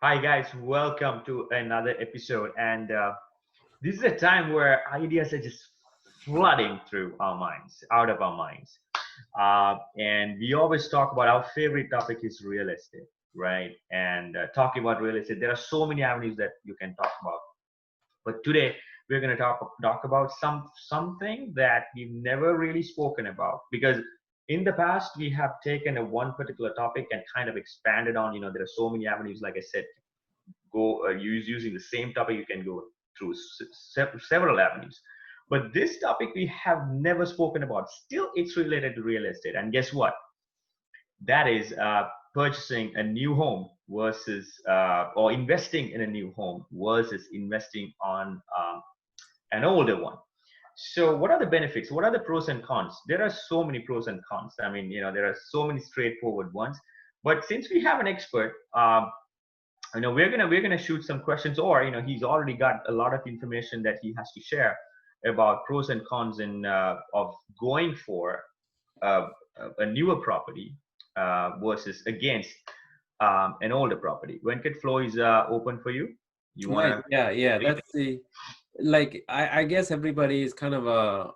Hi, guys. Welcome to another episode. And this is a time where ideas are just flooding through our minds, out of our minds. And we always talk about our favorite topic is real estate, right? And talking about real estate, there are so many avenues that you can talk about. But today we're going to talk about something that we've never really spoken about because in the past we have taken a one particular topic and kind of expanded on. There are so many avenues, like I said, go using the same topic. You can go through several avenues, but this topic we have never spoken about. Still, it's related to real estate, and guess what? That is purchasing a new home versus or investing in a new home versus investing on an older one. So what are the benefits? What are the pros and cons? There are so many pros and cons. I mean, there are so many straightforward ones. But since we have an expert, we're gonna shoot some questions, or he's already got a lot of information that he has to share about pros and cons in of going for uh, a newer property versus against an older property. Venkat, floor is open for you. You want Right. to Yeah. lead? That's the I guess everybody is kind of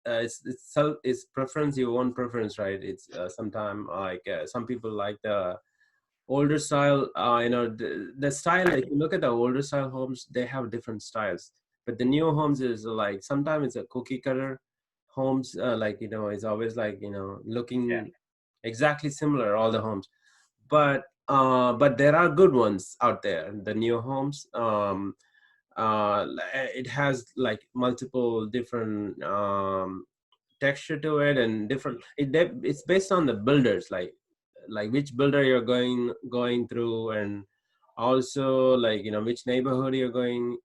it's preference, your own preference, right? It's sometime like some people like the older style. The style. If you look at the older style homes, they have different styles. But the new homes is like sometimes it's a cookie cutter homes. It's always like Yeah, looking exactly similar all the homes. But there are good ones out there. The new homes. It has like multiple different texture to it and different it's based on the builders, like which builder you're going through, and also like which neighborhood you're going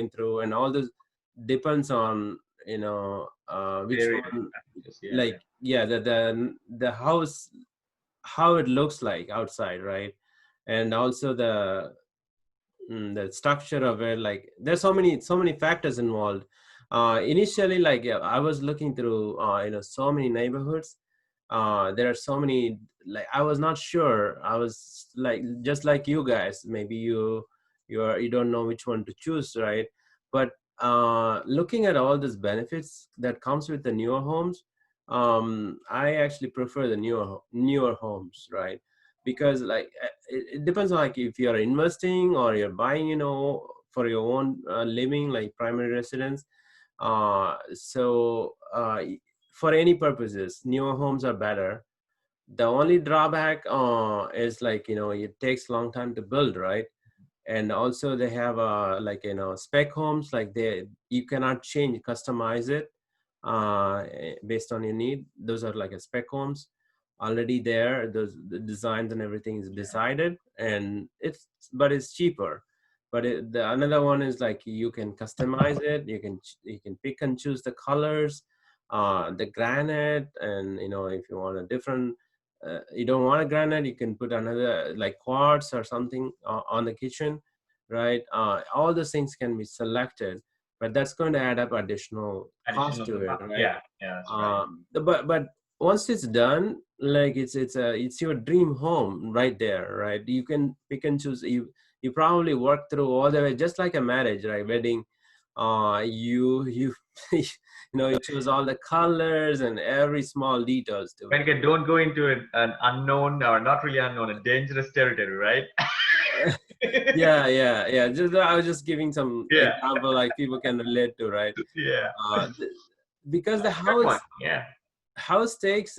through, and all this depends on which very one. factors. Yeah, Like yeah, the house, how it looks like outside, right? And also the structure of it. Like there's so many factors involved. Initially, like yeah, I was looking through so many neighborhoods. There are so many, like I was not sure. I was like just like you guys, maybe you don't know which one to choose, right? But looking at all these benefits that comes with the newer homes, I actually prefer the newer homes, right? Because like it depends on like if you're investing or you're buying, for your own living, like primary residence. For any purposes, newer homes are better. The only drawback is like it takes a long time to build, right? And also they have spec homes, like they you cannot change, customize it based on your need. Those are like a spec homes already there. Those the designs and everything is decided, and it's cheaper. But the another one is like you can customize it. You can pick and choose the colors, the granite, and if you want a different, you don't want a granite, you can put another like quartz or something on the kitchen, right? All those things can be selected, but that's going to add up additional cost additional. to it, right? Yeah, yeah, that's right. But once it's done, like it's your dream home right there, right? You can pick and choose. You probably work through all the way, just like a marriage, right? Wedding. You you choose all the colors and every small details to it. Venkat, don't go into an unknown or not really unknown, a dangerous territory, right? Yeah. Just I was just giving some Yeah, example like people can relate to, right? yeah. Uh, th- because the Fair point. Yeah, house takes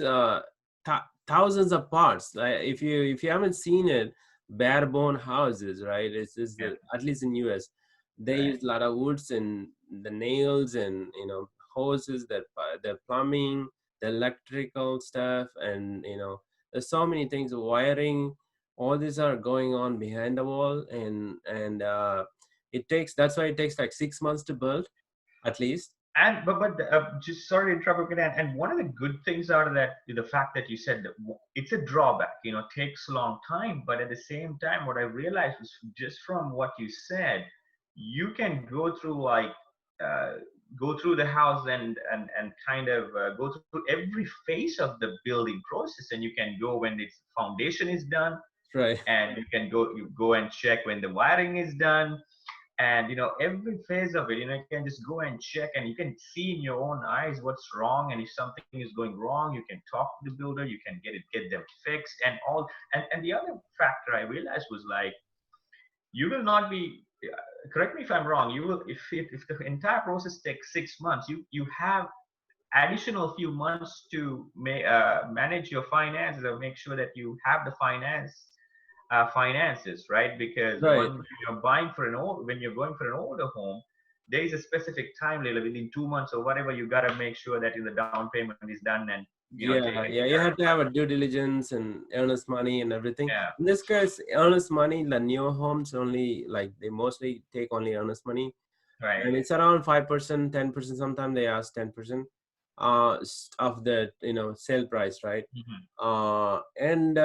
thousands of parts. Like if you haven't seen it, bare bone houses, right? yeah, At least in US, they right. use a lot of woods and the nails and hoses, the plumbing, the electrical stuff, and there's so many things, wiring. All these are going on behind the wall, and it takes that's why it takes like 6 months to build at least. But just sorry to interrupt again. And one of the good things out of that, the fact that you said that it's a drawback. Takes a long time. But at the same time, what I realized was just from what you said, you can go through like uh, go through the house and kind of go through every phase of the building process, and you can go when its foundation is done. Right. and you go and check when the wiring is done, and every phase of it, you can just go and check, and you can see in your own eyes what's wrong, and if something is going wrong, you can talk to the builder, you can get them fixed and all. And the other factor I realized was like, you will not be, correct me if I'm wrong, you will, if the entire process takes 6 months, you have additional few months to manage your finances, or make sure that you have the finances, right? Because Right. when you're buying for when you're going for an older home, there is a specific time limit within 2 months or whatever. You got to make sure that the down payment is done and Yeah, taken yeah, you care of. have to have a due diligence and earnest money and everything. Yeah, In this case, earnest money, the new homes only, like they mostly take only earnest money, right. and it's around 5%, 10%. Sometimes they ask 10% of the sale price, right? Mhm. And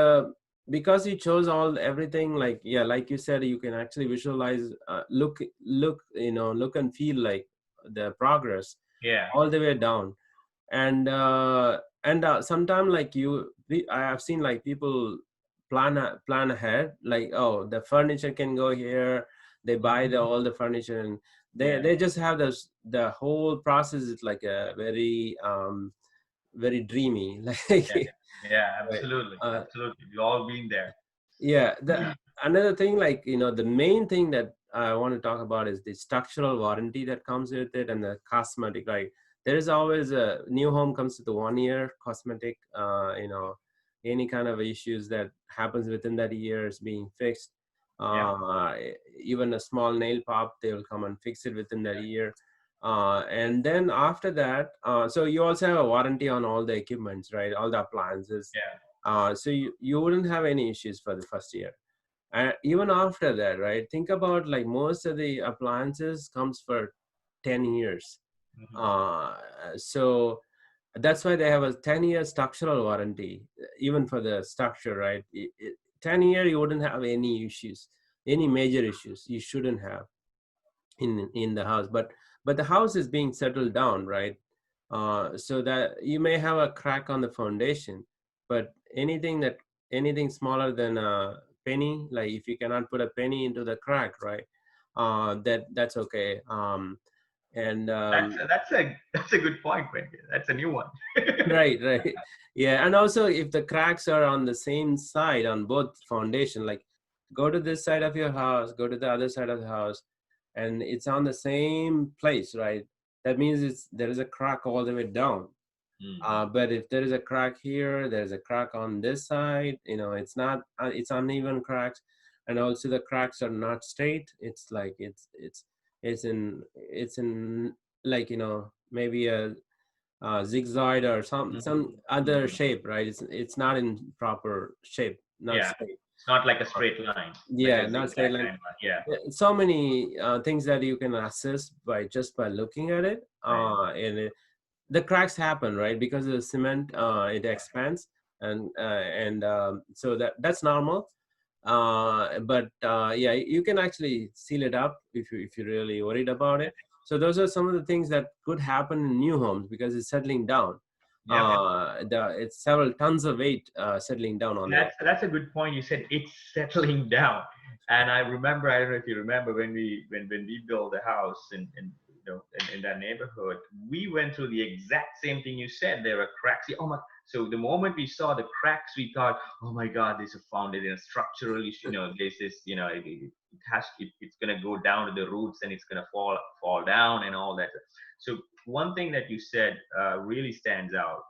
because you chose everything, like, yeah, like you said, you can actually visualize, look and feel like the progress Yeah, all the way down. And sometimes, like, I have seen like people plan ahead, like, oh, the furniture can go here. They buy all the furniture, and yeah, they just have the whole process is like a very dreamy, yeah, like. yeah, Right. absolutely, uh, absolutely, we've all been there. yeah, another thing, like, the main thing that I want to talk about is the structural warranty that comes with it, and the cosmetic. Like, there is always a new home comes with a 1 year cosmetic, any kind of issues that happens within that year is being fixed. Yeah, uh, Even a small nail pop, they will come and fix it within that year. And then after that, so you also have a warranty on all the equipments, right? All the appliances. yeah. So you wouldn't have any issues for the first year. Even after that, right? Think about, like, most of the appliances comes for 10 years. Mhm. Uh, so that's why they have a 10-year structural warranty, even for the structure, right? 10 year, you wouldn't have any issues, any major issues you shouldn't have in the house. But the house is being settled down, right? So that you may have a crack on the foundation, but anything smaller than a penny, like if you cannot put a penny into the crack, right? That's okay. And That's a good point, Wendy. That's a new one. Right, right. Yeah, and also if the cracks are on the same side on both foundation, like, go to this side of your house, go to the other side of the house, and it's on the same place, right? That means there is a crack all the way down. Mhm. But if there is a crack here, there's a crack on this side, it's not, it's uneven cracks. And also the cracks are not straight. It's like it's in like, maybe a zigzag or some Mhm. other Mhm. shape, right? It's not in proper shape, not Yeah, straight. it's not like a Uh, straight line, like yeah, a not straight zigzag line. kind of line. Yeah, So many things that you can assess by just by looking at it. right. The cracks happen, right? Because of the cement, it expands, and so that's normal. But yeah, you can actually seal it up if you're really worried about it. So those are some of the things that could happen in new homes because it's settling down. Yep. It's several tons of weight settling down on it. That's a good point. You said it's settling down, and I remember. I don't know if you remember when we built the house in that neighborhood. We went through the exact same thing you said. There were cracks. Oh my! So the moment we saw the cracks, we thought, oh my God, there's a foundation, a structural issue. This is it's gonna go down to the roots and it's gonna fall down and all that. So one thing that you said really stands out,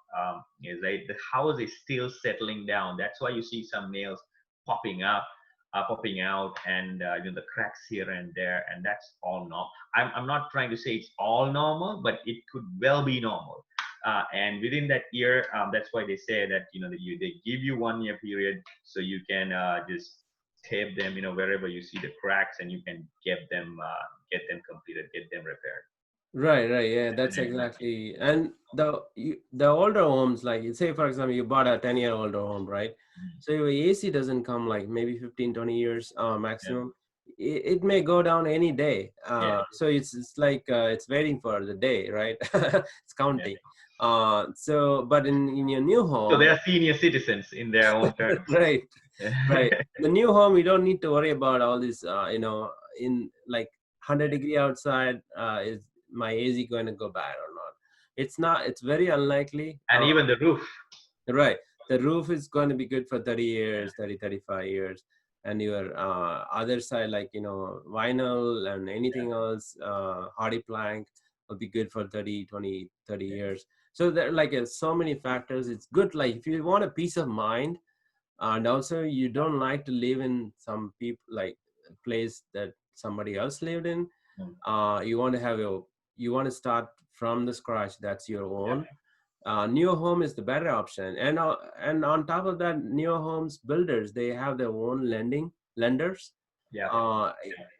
is like the house is still settling down. That's why you see some nails popping up, popping out, and the cracks here and there, and that's all normal. I'm not trying to say it's all normal, but it could well be normal. And within that year, that's why they say that they give you 1 year period so you can just tape them wherever you see the cracks, and you can get them completed, get them repaired. Right, yeah, that's exactly. And the older homes, like, say for example, you bought a 10-year older home, right? Mhm. So your AC doesn't come like maybe 15, 20 years Yeah, maximum. It may go down any day. yeah, So it's like it's waiting for the day, right? It's yeah. counting. So but in your new So they home, are senior citizens in their own terms. right? Right. The new home, you don't need to worry about all this, in like 100-degree outside, is my AC going to go bad or not? It's not, it's very unlikely. And even the roof. Right. The roof is going to be good for 30 Yeah. years, 35 years. And your other side, like, vinyl and anything else, hardy plank will be good for 30 years. So there are like so many factors. It's good. Like if you want a peace of mind, and also you don't like to live in some people like a place that somebody else lived in, Mm. you want to have you want to start from the scratch. That's your Yeah. own. New home is the better option, and on top of that, new homes builders, they have their own lenders. Yeah. uh,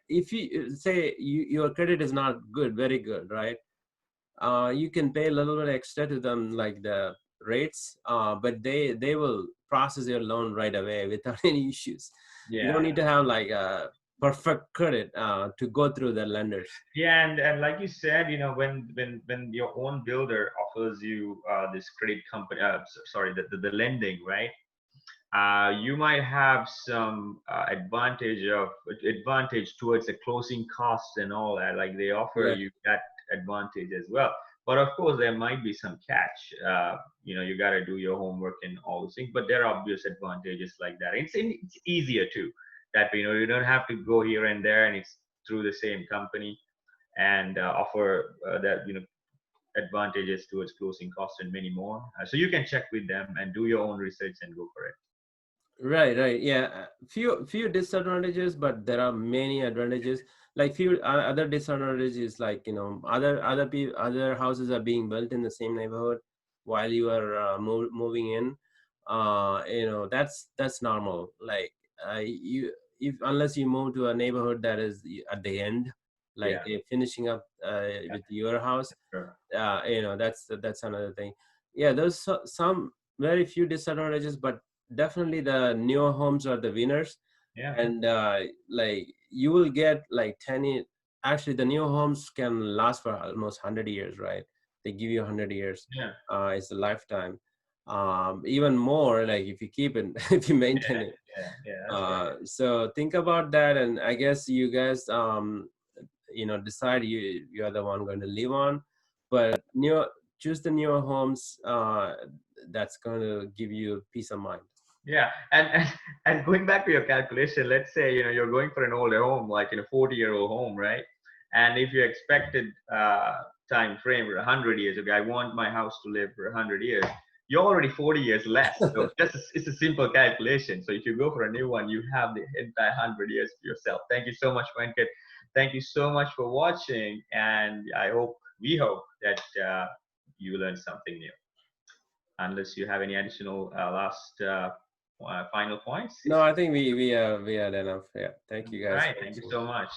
if you say your credit is not good, very good, right? You can pay a little bit extra to them, like the rates, but they will process your loan right away without any issues. You don't Yeah. need to have like a perfect credit to go through the lenders. Yeah, and like you said, when your own builder offers you this credit company, sorry, the lending, right? You might have some advantage towards the closing costs and all that. Like they offer Right. you that advantage as well. But of course, there might be some catch. You got to do your homework and all those things. But there are obvious advantages like that. It's easier too. That you don't have to go here and there, and it's through the same company and offer that advantages towards closing costs and many more. So you can check with them and do your own research and go for it. Right, right. Yeah, few disadvantages, but there are many advantages. Like few other disadvantages, like other houses are being built in the same neighborhood while you are moving in. That's normal. Like you, if unless you move to a neighborhood that is at the end, like Yeah. finishing up Yeah. with your house, Sure. that's another thing. Yeah, there's some very few disadvantages, but definitely the newer homes are the winners. Yeah. And like you will get like 10 actually the new homes can last for almost 100 years, right? They give you 100 years. Yeah. It's a lifetime. Even more, like if you keep it, if you Yeah. maintain it. Yeah. Yeah. That's right. So think about that, and I guess you guys decide you're the one going to live on. But choose the newer homes, that's going to give you peace of mind. Yeah. And going back to your calculation, let's say you're going for an older home, like in a 40-year-old home, right? And if you expected time frame for 100 years, okay, I want my house to live for 100 years. You're already 40 years less. So it's a simple calculation. So if you go for a new one, you have the entire 100 years for yourself. Thank you so much, Venkat. Thank you so much for watching, and we hope that you learned something new. Unless you have any additional last final points. No, I think we are enough. Yeah, thank you All guys right, for thank you watching. so much.